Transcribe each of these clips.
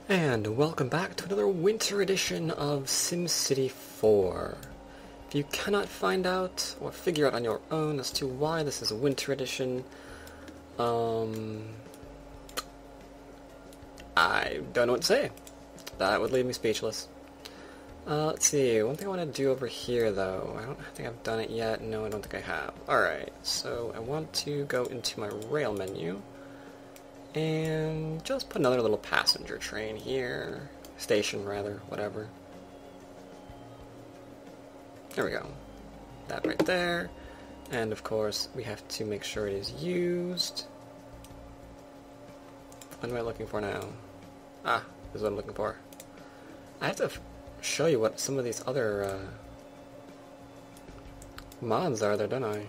And welcome back to another winter edition of SimCity 4. If you cannot find out or figure out on your own as to why this is a winter edition, I don't know what to say. That would leave me speechless. Let's see, one thing I want to do over here though, I don't think I've done it yet. No, I don't think I have. Alright, so I want to go into my rail menu and just put another little passenger train here. Station, rather, whatever. There we go. That right there. And of course, we have to make sure it is used. What am I looking for now? Ah, this is what I'm looking for. I have to show you what some of these other mods are there, don't I?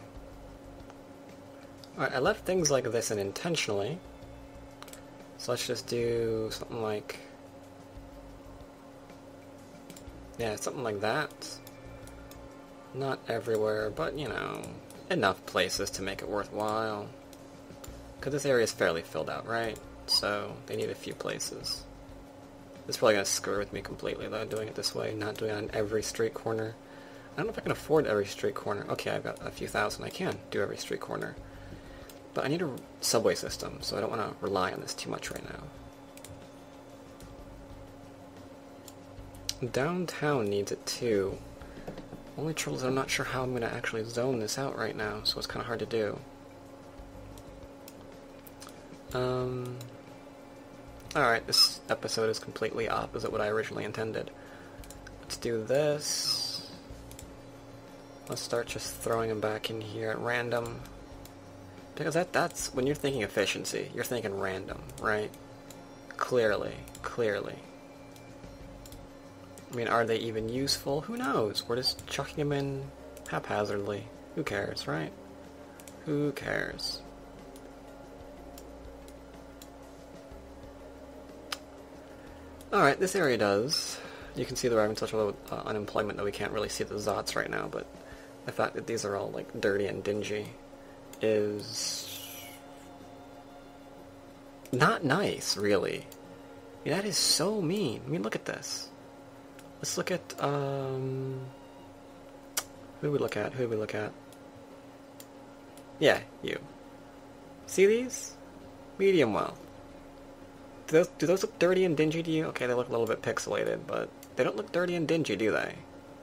Alright, I left things like this in intentionally. So let's just do something like, yeah, something like that. Not everywhere, but you know, enough places to make it worthwhile. Because this area is fairly filled out, right? So they need a few places. This is probably going to screw with me completely though, doing it this way, not doing it on every street corner. I don't know if I can afford every street corner. Okay, I've got a few thousand, I can do every street corner. But I need a subway system, so I don't want to rely on this too much right now. Downtown needs it too. Only trouble is I'm not sure how I'm going to actually zone this out right now, so it's kind of hard to do. Alright, this episode is completely opposite what I originally intended. Let's do this. Let's start just throwing them back in here at random. Because that's, when you're thinking efficiency, you're thinking random, right? Clearly. I mean, are they even useful? Who knows? We're just chucking them in haphazardly. Who cares, right? Who cares? Alright, this area does. You can see that we're having such low unemployment that we can't really see the zots right now, but the fact that these are all, like, dirty and dingy is not nice, really. I mean, that is so mean. I mean, look at this. Let's look at, who do we look at? Yeah, you. See these? Medium wealth. Do those look dirty and dingy to you? Okay, they look a little bit pixelated, but they don't look dirty and dingy, do they?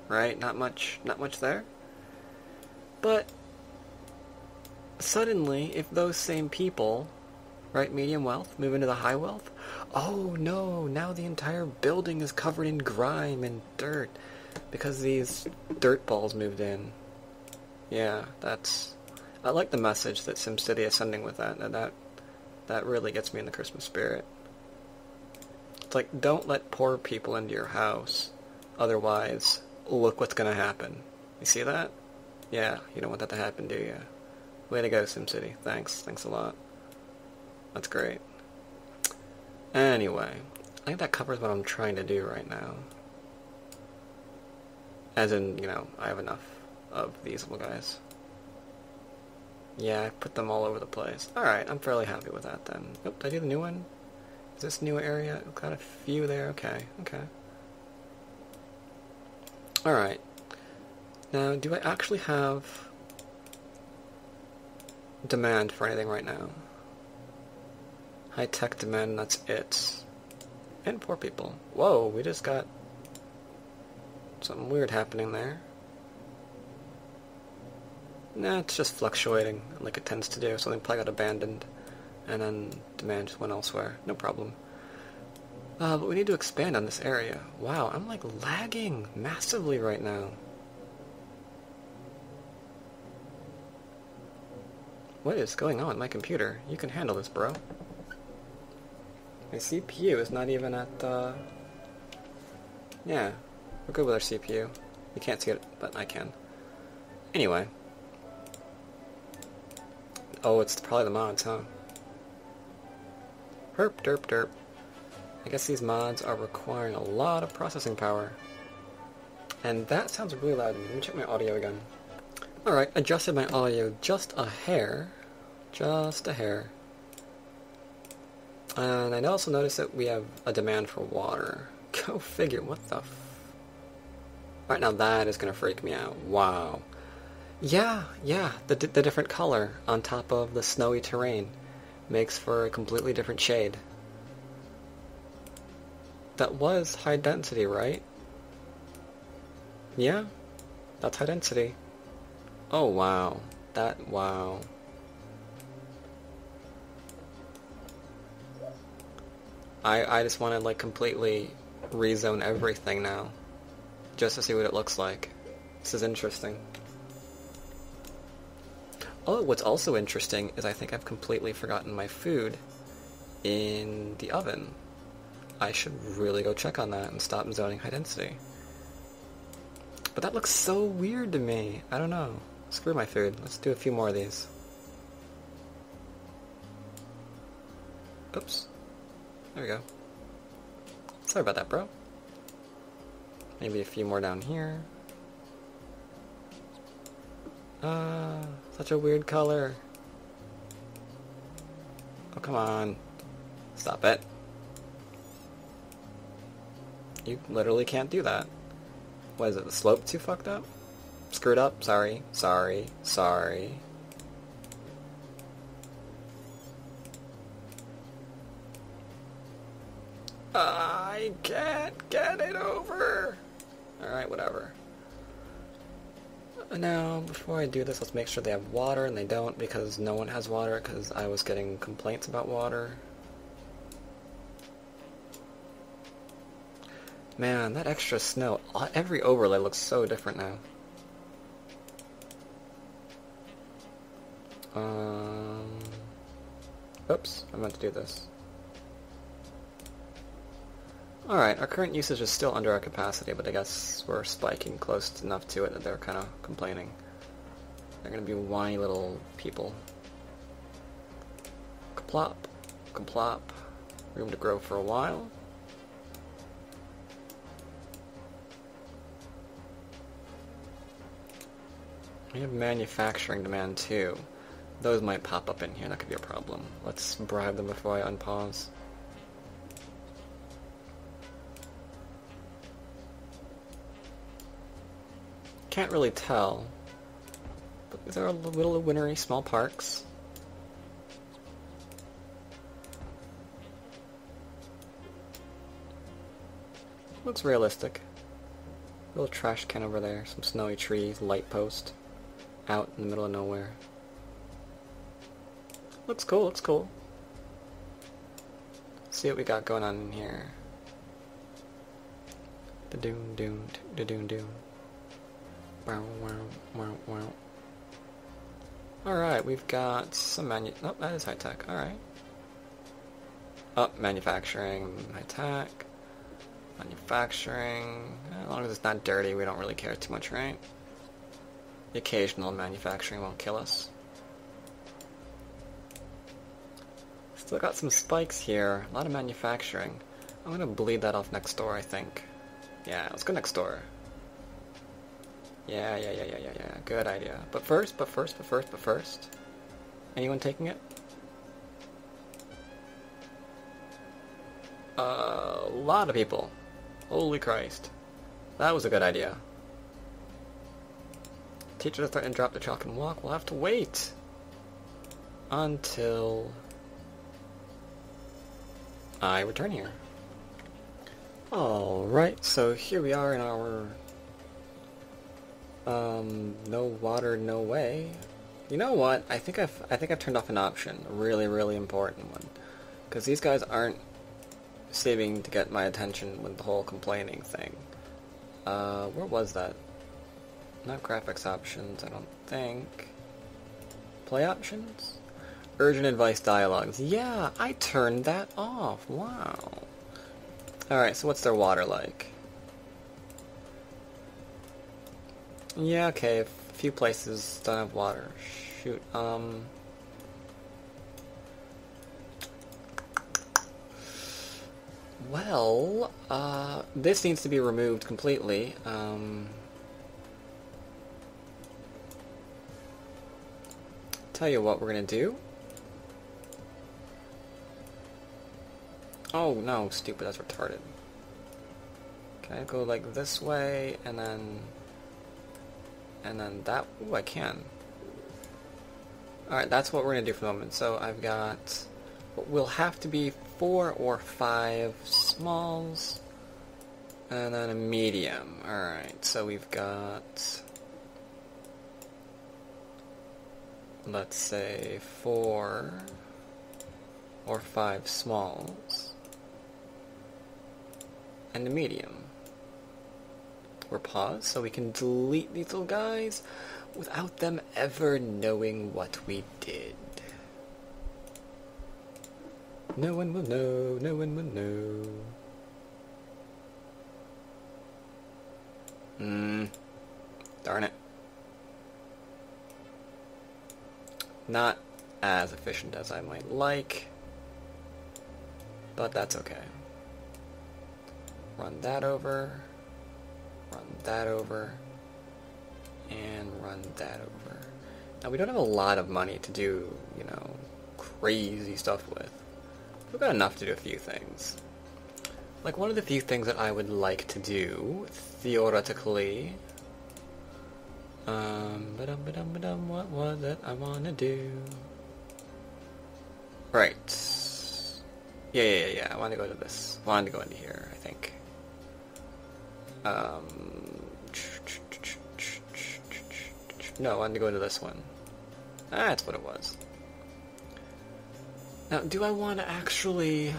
Right? Not much there? But suddenly, if those same people, right, medium wealth, move into the high wealth, oh no, now the entire building is covered in grime and dirt because these dirt balls moved in. Yeah, I like the message that SimCity is sending with that really gets me in the Christmas spirit. It's like, don't let poor people into your house, otherwise, look what's gonna happen. You see that? Yeah, you don't want that to happen, do you? Way to go, SimCity. Thanks a lot. That's great. Anyway, I think that covers what I'm trying to do right now. As in, you know, I have enough of these little guys. Yeah, I put them all over the place. Alright, I'm fairly happy with that then. Oh, did I do the new one? Is this new area? We've got a few there. Okay. Alright. Now, do I actually have demand for anything right now? High-tech demand, that's it. And poor people. Whoa, we just got something weird happening there. Nah, it's just fluctuating, like it tends to do. Something probably got abandoned, and then demand just went elsewhere. No problem. But we need to expand on this area. Wow, I'm like lagging massively right now. What is going on with my computer? You can handle this, bro. My CPU is not even at, yeah, we're good with our CPU. You can't see it, but I can. Anyway. Oh, it's probably the mods, huh? Herp, derp, derp. I guess these mods are requiring a lot of processing power. And that sounds really loud to me. Let me check my audio again. Alright, adjusted my audio just a hair. Just a hair. And I also noticed that we have a demand for water. Go figure, what the Right now that is going to freak me out. Wow. Yeah, the different color on top of the snowy terrain makes for a completely different shade. That was high density, right? Yeah, that's high density. Oh, wow. Wow. I just want to, like, completely rezone everything now. Just to see what it looks like. This is interesting. Oh, what's also interesting is I think I've completely forgotten my food in the oven. I should really go check on that and stop zoning high density. But that looks so weird to me. I don't know. Screw my food. Let's do a few more of these. Oops. There we go. Sorry about that, bro. Maybe a few more down here. Such a weird color. Oh, come on. Stop it. You literally can't do that. What is it, the slope too fucked up? Screwed up? Sorry. I can't get it over. Alright, whatever. Now, before I do this, let's make sure they have water, and they don't, because no one has water, because I was getting complaints about water. Man, that extra snow, every overlay looks so different now. Oops, I meant to do this. Alright, our current usage is still under our capacity, but I guess we're spiking close enough to it that they're kind of complaining. They're gonna be whiny little people. Kaplop, kaplop. Room to grow for a while. We have manufacturing demand too. Those might pop up in here, that could be a problem. Let's bribe them before I unpause. Can't really tell, but these are little wintry small parks. Looks realistic. Little trash can over there, some snowy trees, light post, out in the middle of nowhere. Looks cool, looks cool. Let's see what we got going on in here. Da-doon. Alright, we've got some oh, that is high-tech, alright. Oh, manufacturing, high-tech. Manufacturing. As long as it's not dirty, we don't really care too much, right? The occasional manufacturing won't kill us. Still got some spikes here. A lot of manufacturing. I'm gonna bleed that off next door, I think. Yeah, let's go next door. Yeah. Good idea. But first. Anyone taking it? A lot of people. Holy Christ. That was a good idea. Teachers are starting to drop the chalk and walk. We'll have to wait until I return here. Alright, so here we are in our no water, no way. You know what? I think I've turned off an option, a really important one, because these guys aren't seeming to get my attention with the whole complaining thing. Where was that? Not graphics options, I don't think. Play options? Urgent advice dialogues. Yeah, I turned that off. Wow. Alright, so what's their water like? Yeah, okay, a few places don't have water. Shoot, well, this needs to be removed completely. Tell you what we're gonna do. Oh no, stupid, that's retarded. Can I go like this way, and then that? Ooh, I can. Alright, that's what we're gonna do for the moment. So I've got what will have to be 4 or 5 smalls, and then a medium. Alright, so we've got, let's say, 4 or 5 smalls, and a medium. We're paused, so we can delete these little guys without them ever knowing what we did. No one will know, no one will know. Darn it. Not as efficient as I might like, but that's okay. Run that over, and run that over. Now, we don't have a lot of money to do, you know, crazy stuff with. We've got enough to do a few things. Like, one of the few things that I would like to do, theoretically... what was it I want to do? Right. Yeah, I want to go to this. I wanted to go into here, I think. No, I wanted to go into this one. That's what it was. Now, do I want to actually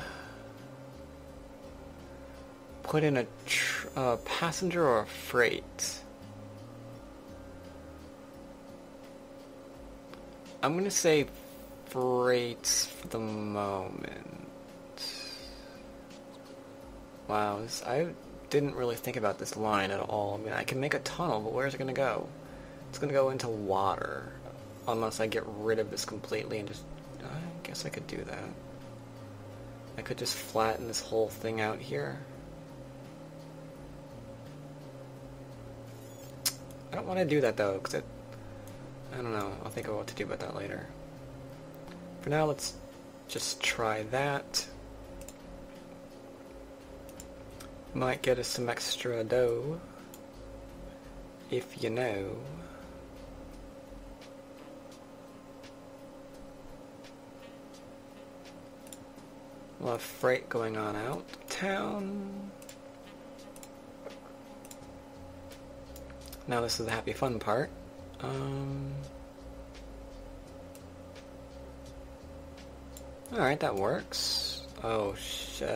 put in a passenger or a freight? I'm going to say freight for the moment. Wow, I didn't really think about this line at all. I mean, I can make a tunnel, but where's it going to go? It's going to go into water, unless I get rid of this completely and just... I guess I could do that. I could just flatten this whole thing out here. I don't want to do that, though, because I don't know. I'll think of what to do about that later. For now, let's just try that. Might get us some extra dough, if you know. We'll have freight going on out of town. Now this is the happy fun part. Alright, that works. Oh, shoot.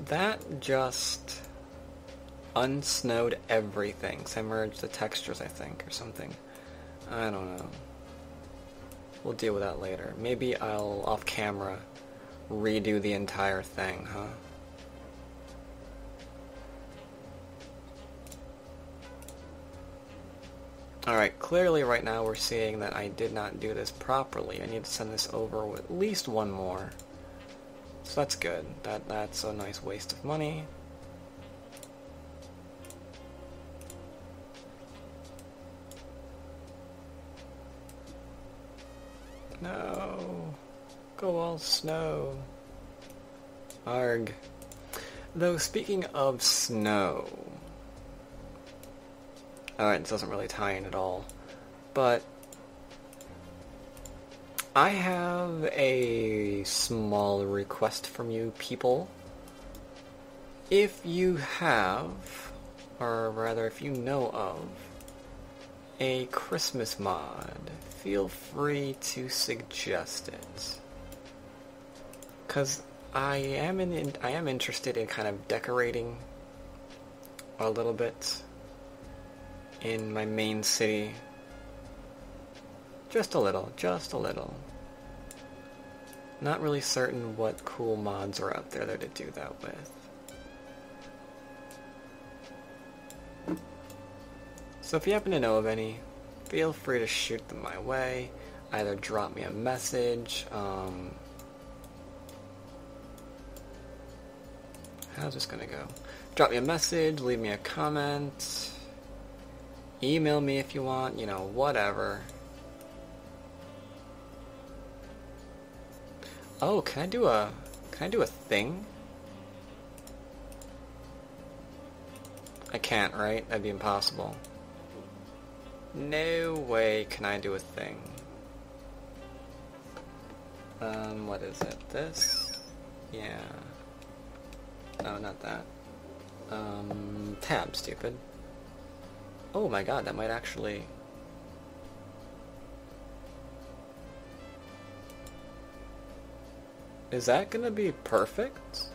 That just unsnowed everything. So I merged the textures, I think, or something. I don't know. We'll deal with that later. Maybe I'll, off camera, redo the entire thing, huh? Alright, clearly right now we're seeing that I did not do this properly. I need to send this over with at least one more. So that's good. That's a nice waste of money. No. Go all snow. Arg. Though, speaking of snow... Alright, this doesn't really tie in at all. But... I have a small request from you people. If you have, or rather if you know of, a Christmas mod, feel free to suggest it. 'Cause I am interested in kind of decorating a little bit in my main city. Just a little. Not really certain what cool mods are out there to do that with. So if you happen to know of any, feel free to shoot them my way. Either drop me a message. How's this gonna go? Drop me a message, leave me a comment, email me if you want, you know, whatever. Oh, can I do a thing? I can't, right? That'd be impossible. No way can I do a thing. What is it? This? Yeah. No, not that. Tab, stupid. Oh my god, that might actually... Is that gonna be perfect?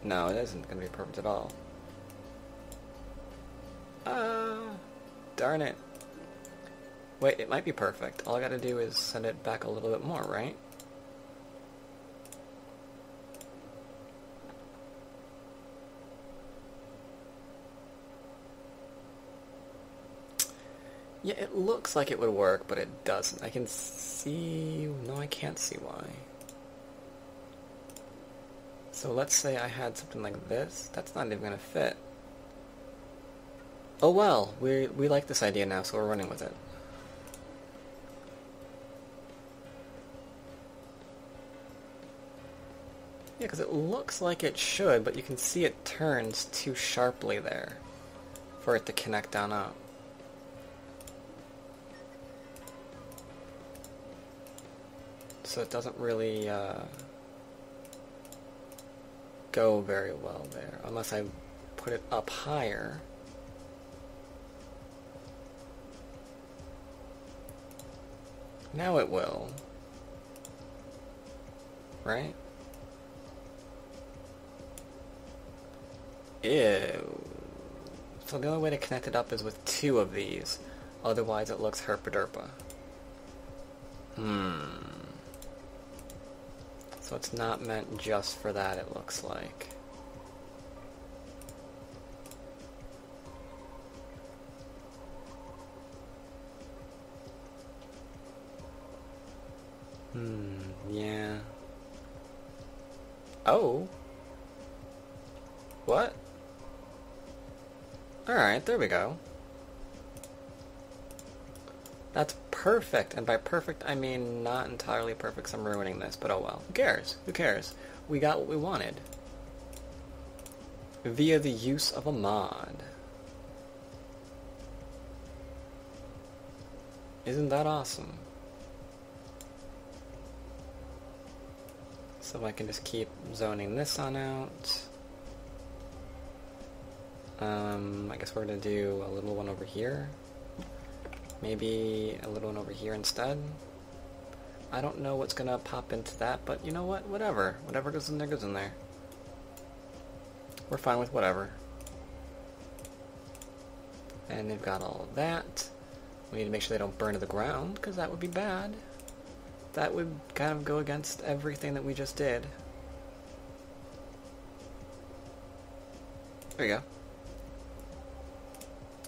No, it isn't gonna be perfect at all. Darn it. Wait, it might be perfect. All I gotta do is send it back a little bit more, right? Yeah, it looks like it would work, but it doesn't. I can see... No, I can't see why. So let's say I had something like this. That's not even gonna fit. Oh well, we like this idea now, so we're running with it. Yeah, because it looks like it should, but you can see it turns too sharply there for it to connect down up. So it doesn't really go very well there, unless I put it up higher. Now it will. Right? Ew. So the only way to connect it up is with two of these. Otherwise it looks herpa-derpa. So it's not meant just for that, it looks like. Yeah. Oh. What? Alright, there we go. That's perfect, and by perfect I mean not entirely perfect, so I'm ruining this, but oh well. Who cares? Who cares? We got what we wanted. Via the use of a mod. Isn't that awesome? So I can just keep zoning this on out. I guess we're gonna do a little one over here. Maybe a little one over here instead. I don't know what's gonna pop into that, but you know what? Whatever. Whatever goes in there goes in there. We're fine with whatever. And they've got all of that. We need to make sure they don't burn to the ground, because that would be bad. That would kind of go against everything that we just did. There you go.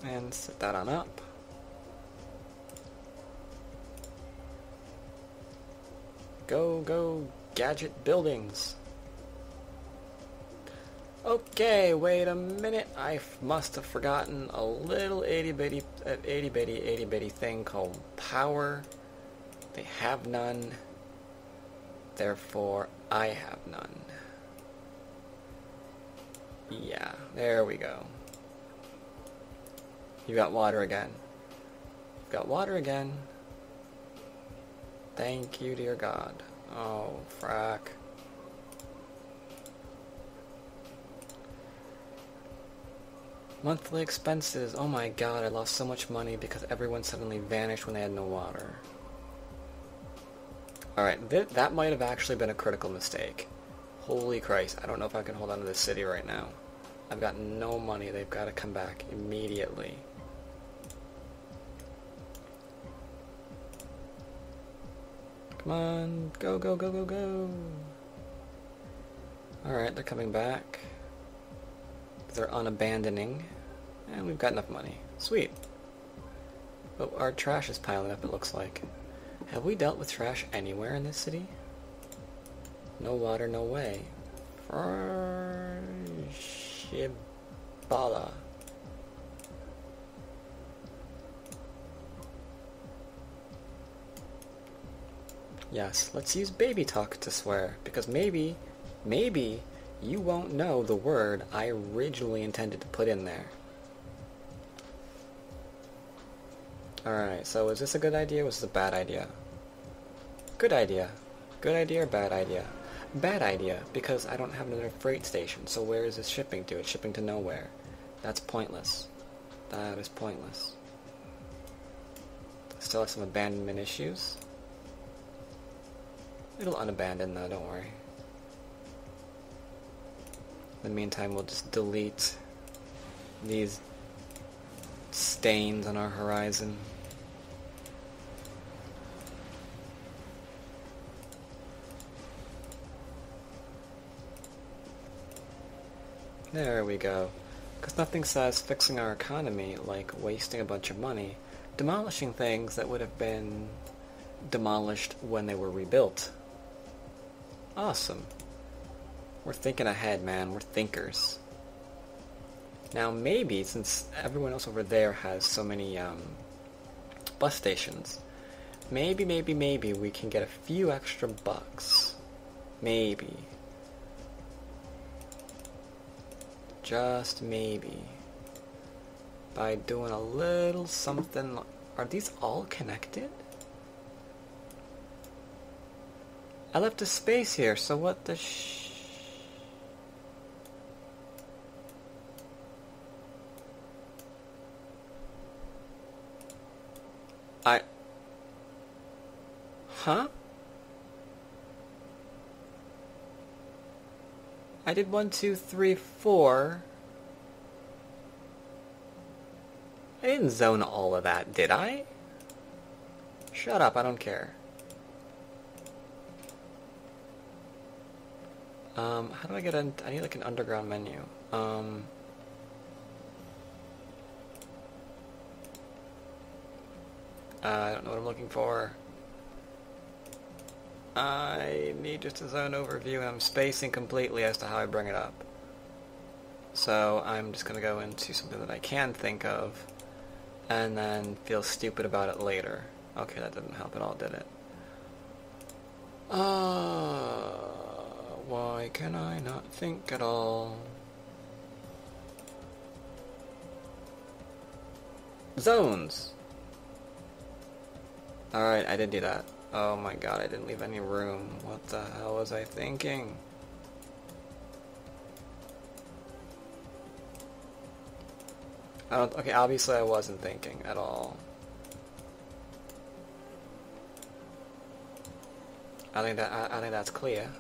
And set that on up. Go, go, gadget buildings. Okay, wait a minute. I must have forgotten a little itty bitty thing called power. They have none. Therefore, I have none. Yeah, there we go. You got water again. You got water again. Thank you, dear God. Oh, frack. Monthly expenses. Oh my god, I lost so much money because everyone suddenly vanished when they had no water. Alright, that might have actually been a critical mistake. Holy Christ, I don't know if I can hold on to this city right now. I've got no money, they've got to come back immediately. Come on, go, go, go, go, go. Alright, they're coming back. They're unabandoning. And we've got enough money. Sweet. But our trash is piling up, it looks like. Have we dealt with trash anywhere in this city? No water, no way. Shibala. Yes, let's use baby talk to swear, because maybe you won't know the word I originally intended to put in there. Alright, so is this a good idea or was this a bad idea? Good idea. Good idea or bad idea? Bad idea, because I don't have another freight station, so where is this shipping to? It's shipping to nowhere. That's pointless. That is pointless. Still have some abandonment issues. It'll unabandon though, don't worry. In the meantime, we'll just delete these stains on our horizon. There we go. Because nothing says fixing our economy like wasting a bunch of money, demolishing things that would have been demolished when they were rebuilt. Awesome. We're thinking ahead, man. We're thinkers. Now maybe, since everyone else over there has so many bus stations, maybe we can get a few extra bucks. Maybe. Just maybe. By doing a little something. Are these all connected? I left a space here, so what the Huh? I did 1, 2, 3, 4. I didn't zone all of that, did I? Shut up, I don't care. How do I get I need like an underground menu. I don't know what I'm looking for. I need just a zone overview, and I'm spacing completely as to how I bring it up. So I'm just going to go into something that I can think of, and then feel stupid about it later. Okay, that didn't help at all, did it? Why can I not think at all? Zones! Alright, I did do that. Oh my god, I didn't leave any room. What the hell was I thinking? Okay, obviously I wasn't thinking at all. I think that's clear.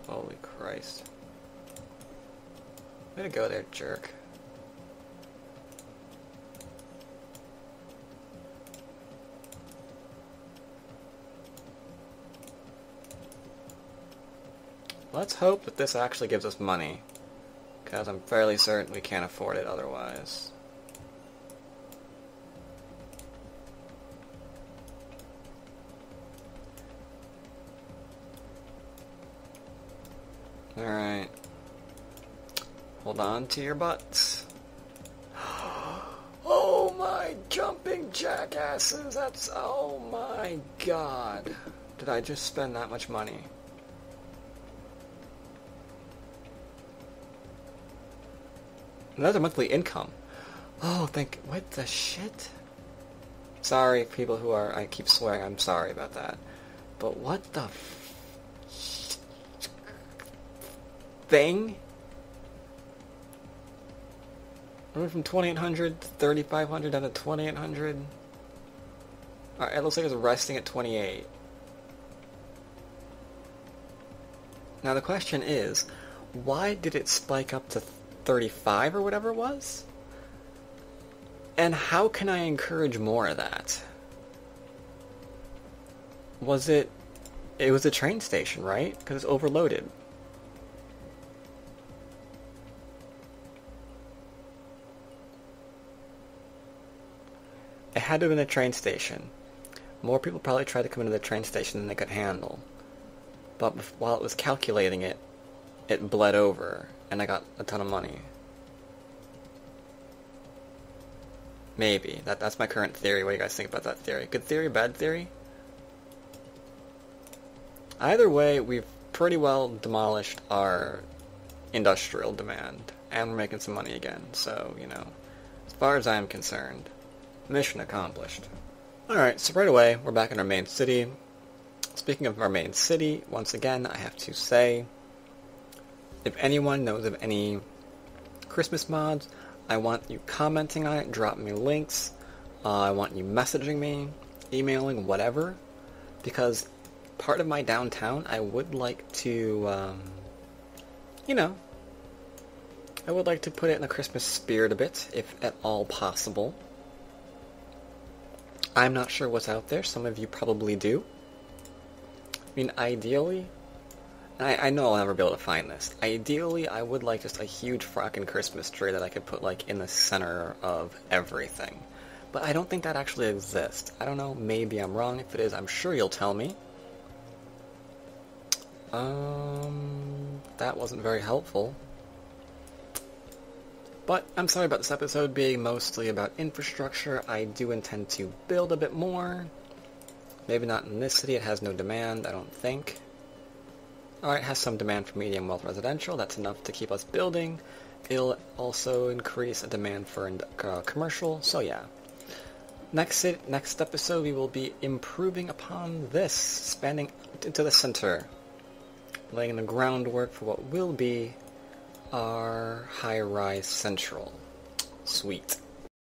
Holy Christ. Way to go there, jerk. Let's hope that this actually gives us money, because I'm fairly certain we can't afford it otherwise. Alright. Hold on to your butts. Oh my jumping jackasses! That's... oh my god. Did I just spend that much money? Another monthly income. Oh, what the shit? Sorry, people who are... I keep swearing, I'm sorry about that. But what the thing? I went from 2,800 to 3,500 down to 2,800. Alright, it looks like it's resting at 28. Now the question is, why did it spike up to 35 or whatever it was? And how can I encourage more of that? Was it... it was a train station, right? Because it's overloaded. It had to have been a train station. More people probably tried to come into the train station than they could handle. But while it was calculating it, it bled over, and I got a ton of money. Maybe. That's my current theory. What do you guys think about that theory? Good theory? Bad theory? Either way, we've pretty well demolished our industrial demand, and we're making some money again, so, you know, as far as I'm concerned, mission accomplished. Alright, so right away, we're back in our main city. Speaking of our main city, once again, I have to say, if anyone knows of any Christmas mods, I want you commenting on it, dropping me links, I want you messaging me, emailing, whatever, because part of my downtown, I would like to, you know, I would like to put it in the Christmas spirit a bit, if at all possible. I'm not sure what's out there, some of you probably do. I mean, ideally, I know I'll never be able to find this. Ideally, I would like just a huge frickin' Christmas tree that I could put, like, in the center of everything. But I don't think that actually exists. I don't know, maybe I'm wrong. If it is, I'm sure you'll tell me. That wasn't very helpful. But I'm sorry about this episode being mostly about infrastructure. I do intend to build a bit more. Maybe not in this city, it has no demand, I don't think. Alright, it has some demand for medium wealth residential, that's enough to keep us building. It'll also increase a demand for commercial, so yeah. Next episode, we will be improving upon this, expanding into the center, laying the groundwork for what will be our high-rise central. Sweet.